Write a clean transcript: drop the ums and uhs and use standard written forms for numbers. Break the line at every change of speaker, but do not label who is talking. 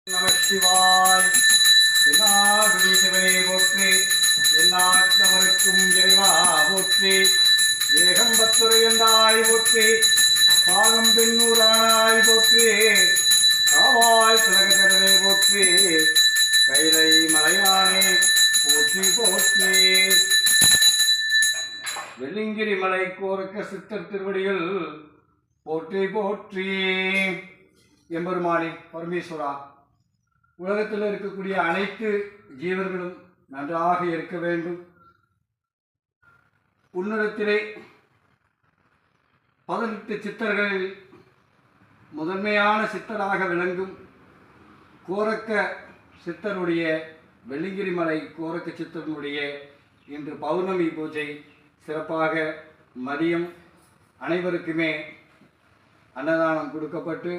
நம சிவாய். என்னாடுடைய சிவனே போற்றி, எந்நாட்டவருக்கும் இறைவா போற்றி, ஏகம்பத்துரையந்தாய் போற்றி, பாகம் பெண்ணூரானாய் போற்றி, காவாய் திலகச்சரனே போற்றி, கைலை மலையானே போற்றி போற்றி. வெள்ளிங்கிரி மலை கோரக்க சித்தர் திருவடிகள் போற்றி போற்றி. எம்பெருமானே பரமேஸ்வரா, உலகத்தில் இருக்கக்கூடிய அனைத்து ஜீவர்களும் நன்றாக இருக்க வேண்டும். உன்னிடத்திலே 18 சித்தர்களில் முதன்மையான சித்தராக விளங்கும் கோரக்க சித்தருடைய, வெள்ளிங்கிரி மலை கோரக்க சித்தருடைய இன்று பௌர்ணமி பூஜை சிறப்பாக மதியம் அனைவருக்குமே அன்னதானம் கொடுக்கப்பட்டு